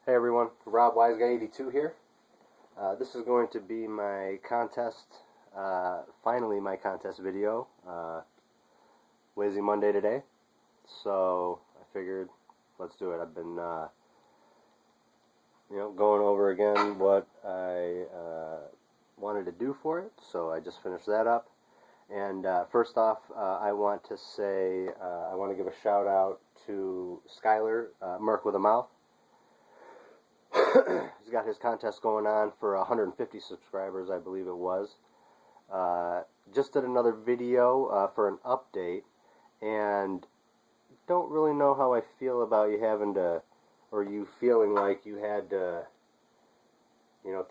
Hey everyone, Rob WiseGuy82 here. This is going to be my contest, finally my contest video, Lazy Monday today. So I figured, let's do it. I've been, going over again what I wanted to do for it. So I just finished that up. And first off, I want to say, I want to give a shout out to Skyler, Merc with a Mouth. He's got his contest going on for 150 subscribers, I believe it was. Just did another video for an update, and don't really know how I feel about you having to, or you feeling like you had to,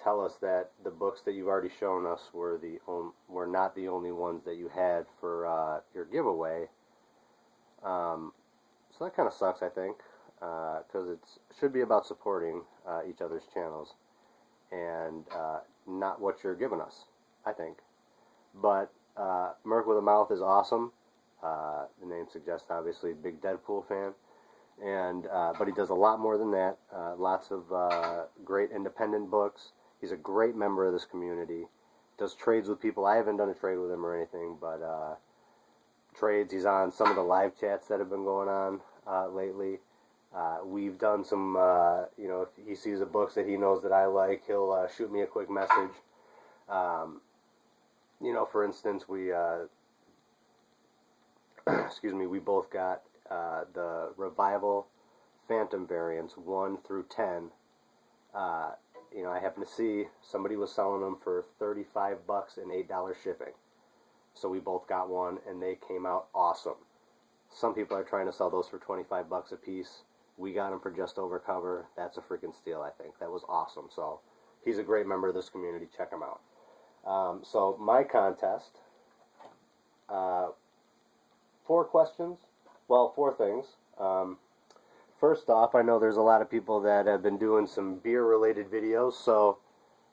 tell us that the books that you've already shown us were not the only ones that you had for your giveaway. So that kind of sucks, I think. Because it should be about supporting each other's channels and not what you're giving us, I think. But Merc with a Mouth is awesome. The name suggests, obviously, big Deadpool fan. And but he does a lot more than that. Lots of great independent books. He's a great member of this community. Does trades with people. I haven't done a trade with him or anything, but trades. He's on some of the live chats that have been going on lately. We've done some, if he sees the books that he knows that I like, he'll shoot me a quick message. For instance, we, excuse me, we both got the Revival Phantom variants 1 through 10. I happened to see somebody was selling them for $35 and $8 shipping. So we both got one, and they came out awesome. Some people are trying to sell those for $25 a piece. We got him for just over cover. That's a freaking steal, I think. That was awesome. So he's a great member of this community. Check him out. So my contest, 4 questions. Well, 4 things. First off, I know there's a lot of people that have been doing some beer-related videos, so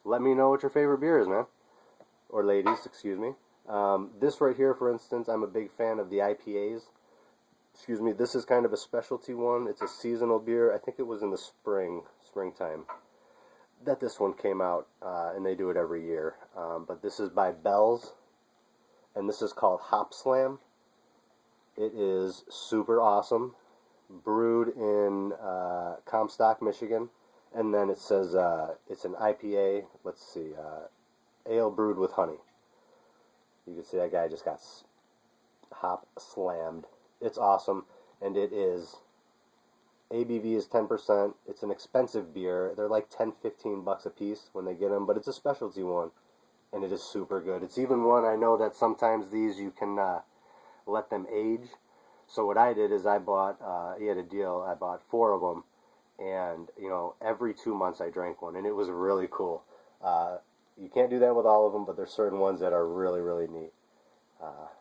let me know what your favorite beer is, man. Or ladies, excuse me. This right here, for instance, I'm a big fan of the IPAs. Excuse me, this is kind of a specialty one. It's a seasonal beer. I think it was in the springtime, that this one came out, and they do it every year. But this is by Bell's, and this is called Hop Slam. It is super awesome. Brewed in Comstock, Michigan, and then it says it's an IPA. Let's see, ale brewed with honey. You can see that guy just got hop slammed. It's awesome, and it is, ABV is 10%. It's an expensive beer. They're like $10-15 a piece when they get them, but it's a specialty one, and it is super good. It's even one, I know that sometimes these you can let them age. So what I did is I bought, he had a deal, I bought 4 of them, and, every 2 months I drank one, and it was really cool. You can't do that with all of them, but there's certain ones that are really, really neat.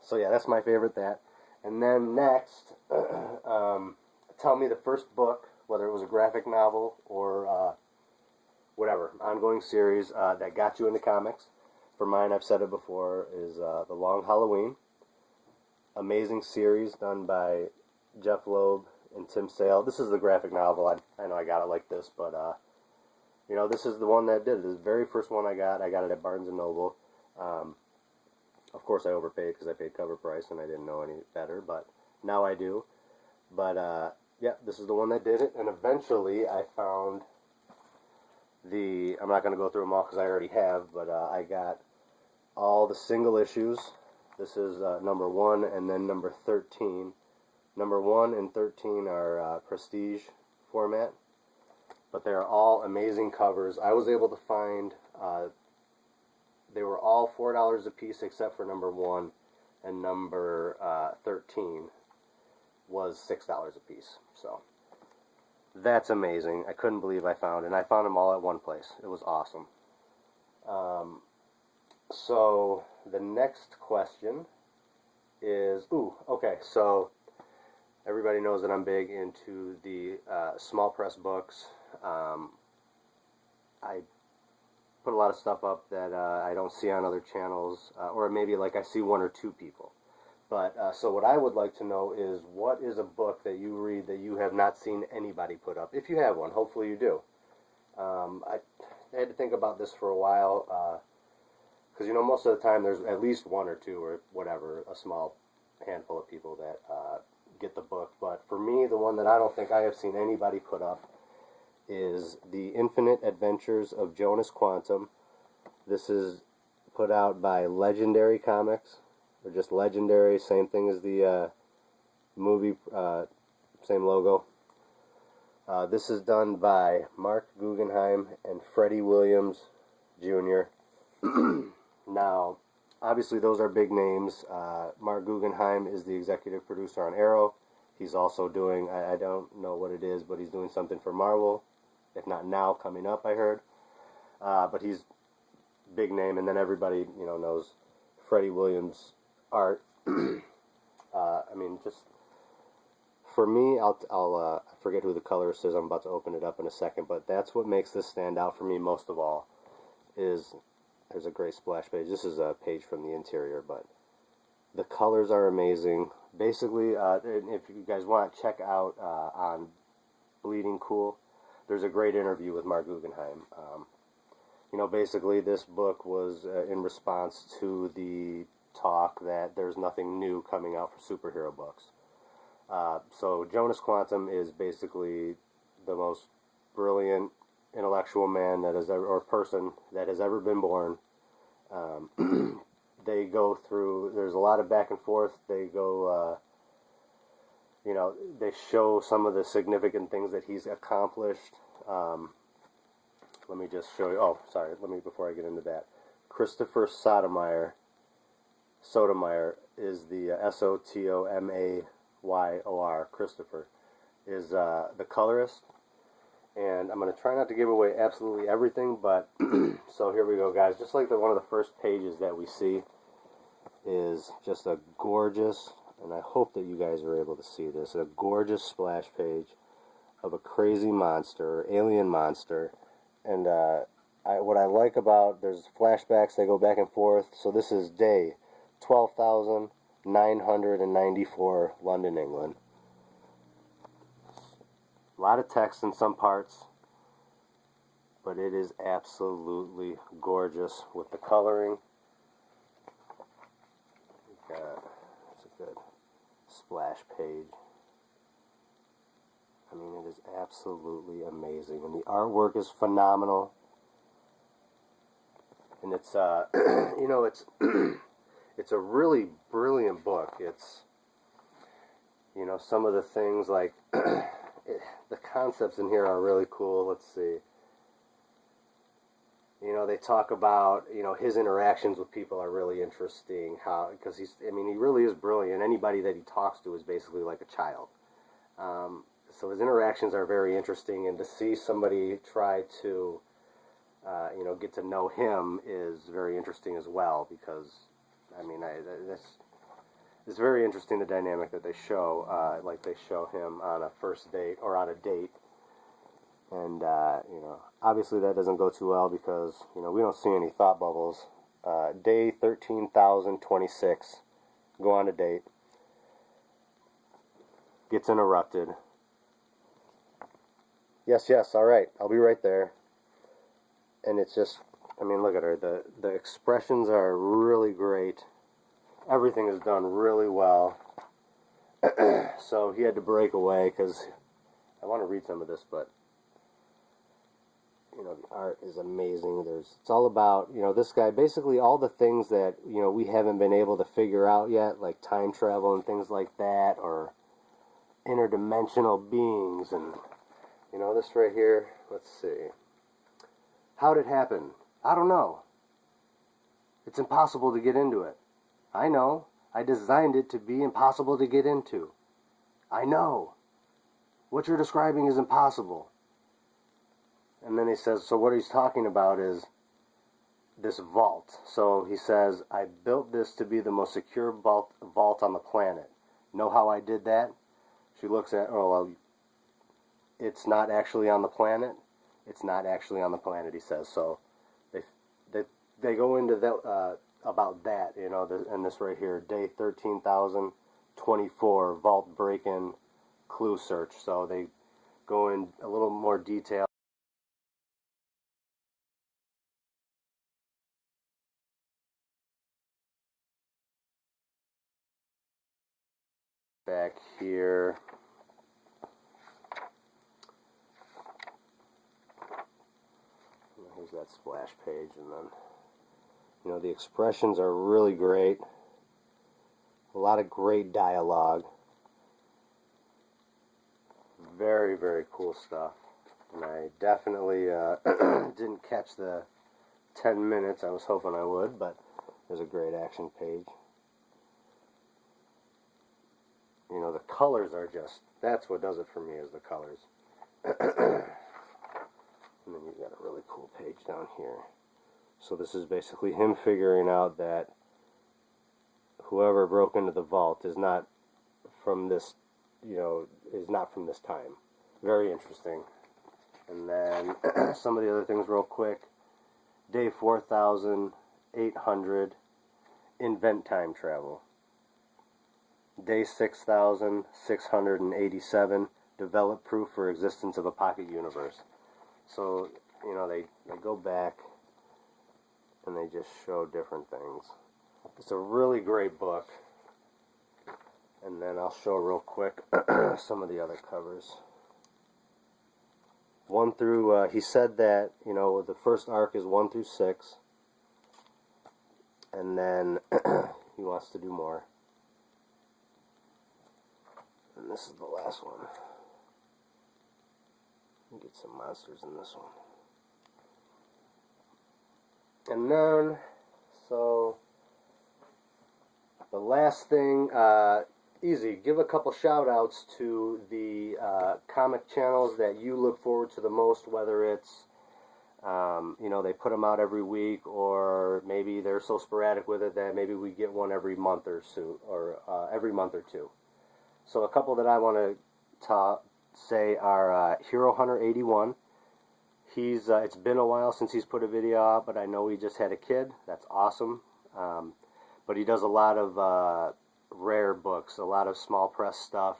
So yeah, that's my favorite, that. And then next, tell me the first book, whether it was a graphic novel or whatever, ongoing series that got you into comics. For mine, I've said it before, is The Long Halloween. Amazing series done by Jeff Loeb and Tim Sale. This is the graphic novel. I know I got it like this, but this is the one that did it. This is the very first one I got. I got it at Barnes & Noble. Of course, I overpaid because I paid cover price and I didn't know any better, but now I do. But, yeah, this is the one that did it, and eventually I found I'm not going to go through them all because I already have, but I got all the single issues. This is number 1 and then number 13. Number 1 and 13 are prestige format, but they are all amazing covers. I was able to find... they were all $4 a piece except for number 1, and number 13 was $6 a piece. So that's amazing. I couldn't believe I found it. And I found them all at one place. It was awesome. So the next question is, okay, so everybody knows that I'm big into the small press books. I put a lot of stuff up that I don't see on other channels, or maybe like I see 1 or 2 people. But so what I would like to know is, what is a book that you read that you have not seen anybody put up? If you have one, hopefully you do. I had to think about this for a while, because you know most of the time there's at least one or two or whatever, a small handful of people that get the book. But for me, the one that I don't think I have seen anybody put up is The Infinite Adventures of Jonas Quantum. This is put out by Legendary Comics, or just Legendary, same thing as the movie, same logo. This is done by Mark Guggenheim and Freddie Williams Jr. Now, obviously those are big names. Mark Guggenheim is the executive producer on Arrow. He's also doing, I don't know what it is, but he's doing something for Marvel. If not now, coming up, I heard. But he's big name, and then everybody, you know, knows Freddie Williams' art. I mean, just for me, I forget who the colorist is. I'm about to open it up in a second, but that's what makes this stand out for me most of all. Is there's a great splash page. This is a page from the interior, but the colors are amazing. Basically, if you guys want to check out on Bleeding Cool, there's a great interview with Mark Guggenheim. You know, basically this book was in response to the talk that there's nothing new coming out for superhero books. So Jonas Quantum is basically the most brilliant intellectual man that has ever, or person that has ever been born. They go through, there's a lot of back and forth. They go, you know, they show some of the significant things that he's accomplished. Let me just show you, sorry, before I get into that. Christopher Sotomayor is the Sotomayor, Christopher, is the colorist. And I'm going to try not to give away absolutely everything, but so here we go, guys. Just like one of the first pages that we see is just a gorgeous, and I hope that you guys are able to see this, a gorgeous splash page of a crazy monster, alien monster. And what I like about, there's flashbacks, they go back and forth. So this is day 12,994, London, England. A lot of text in some parts, but it is absolutely gorgeous with the coloring. It's a good splash page. I mean, it is absolutely amazing, and the artwork is phenomenal. And it's, you know, it's it's a really brilliant book. It's, you know, some of the things like the concepts in here are really cool. Let's see. You know, they talk about, you know, his interactions with people are really interesting. How, because he's, I mean, he really is brilliant. Anybody that he talks to is basically like a child. So his interactions are very interesting, and to see somebody try to, you know, get to know him is very interesting as well, because, I mean, it's very interesting, the dynamic that they show, like they show him on a first date, or on a date, and, you know, obviously that doesn't go too well, because, you know, we don't see any thought bubbles. Day 13,026, go on a date, gets interrupted. Yes, all right, I'll be right there. And it's just, I mean, look at her. The expressions are really great. Everything is done really well. So he had to break away because I want to read some of this, but, you know, the art is amazing. It's all about, you know, this guy, basically all the things that, you know, we haven't been able to figure out yet, like time travel and things like that, or interdimensional beings, and, you know, this right here, let's see. How'd it happen? I don't know. It's impossible to get into it. I know. I designed it to be impossible to get into. I know. What you're describing is impossible. And then he says, so what he's talking about is this vault. So he says, I built this to be the most secure vault on the planet. Know how I did that? She looks at, oh, well, it's not actually on the planet. It's not actually on the planet, he says. So they go into that, about that, you know, and this right here, day 13,024, vault break-in clue search. So they go in a little more detail. back here. Here's that splash page, and then, you know, the expressions are really great. A lot of great dialogue. Very, very cool stuff. And I definitely didn't catch the 10 minutes. I was hoping I would, but there's a great action page. You know, the colors are just, that's what does it for me, is the colors. And then you've got a really cool page down here. So this is basically him figuring out that whoever broke into the vault is not from this, you know, is not from this time. Very interesting. And then some of the other things real quick. Day 4,800, invent time travel. Day 6,687, develop proof for existence of a pocket universe. So, you know, they go back and they just show different things. It's a really great book. And then I'll show real quick some of the other covers. 1 through, he said that, you know, the first arc is 1 through 6. And then he wants to do more. And this is the last one. Get some monsters in this one. And then, so, the last thing, easy, give a couple shout outs to the comic channels that you look forward to the most, whether it's, you know, they put them out every week, or maybe they're so sporadic with it that maybe we get one every month or so, or every month or two. So a couple that I want to say are Hero Hunter 81. He's it's been a while since he's put a video out, but I know he just had a kid. That's awesome. But he does a lot of rare books, a lot of small press stuff,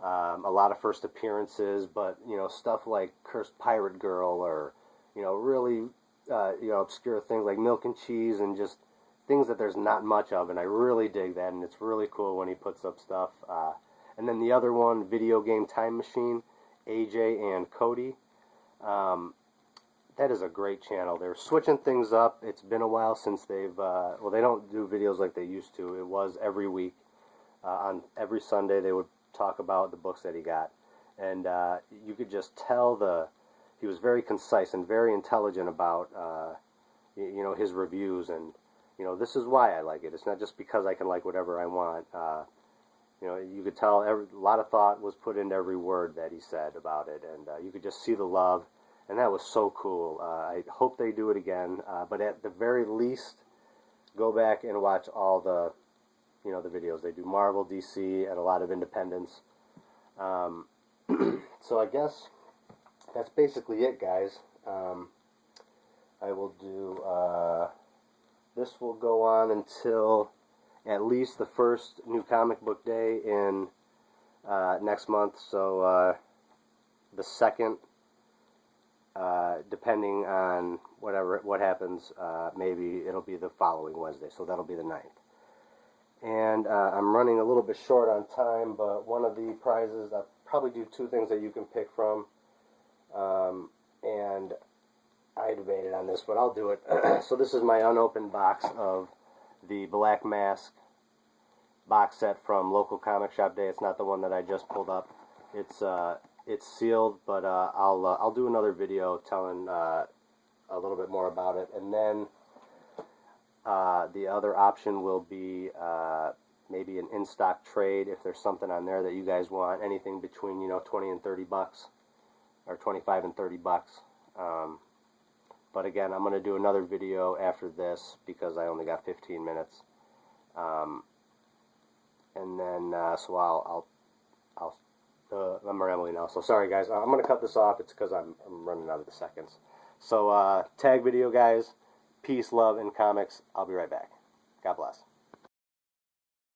a lot of first appearances, but, you know, stuff like Cursed Pirate Girl, or, you know, really you know, obscure things like Milk and Cheese, and just things that there's not much of, and I really dig that, and it's really cool when he puts up stuff. And then the other one, Video Game Time Machine, AJ and Cody. That is a great channel. They're switching things up. It's been a while since they've, well, they don't do videos like they used to. It was every week. On every Sunday they would talk about the books that he got. And you could just tell he was very concise and very intelligent about, you know, his reviews. And, you know, this is why I like it. It's not just because I can like whatever I want. You know, you could tell a lot of thought was put into every word that he said about it, and you could just see the love, and that was so cool. I hope they do it again, but at the very least, go back and watch all the, you know, the videos. They do Marvel, DC, and a lot of independents. So I guess that's basically it, guys. I will do, this will go on until at least the first new comic book day in next month, so the second, depending on what happens, maybe it'll be the following Wednesday, so that'll be the 9th. And I'm running a little bit short on time, but one of the prizes, I'll probably do 2 things that you can pick from, and I debated on this, but I'll do it. So this is my unopened box of the Black Mask box set from local comic shop day. It's not the one that I just pulled up. It's sealed, but I'll do another video telling a little bit more about it. And then the other option will be maybe an in-stock trade if there's something on there that you guys want. Anything between, you know, 20 and 30 bucks, or 25 and 30 bucks. But again, I'm going to do another video after this because I only got 15 minutes. And then, so I'm rambling now. So sorry, guys. I'm going to cut this off. It's because I'm running out of the seconds. So tag video, guys. Peace, love, and comics. I'll be right back. God bless.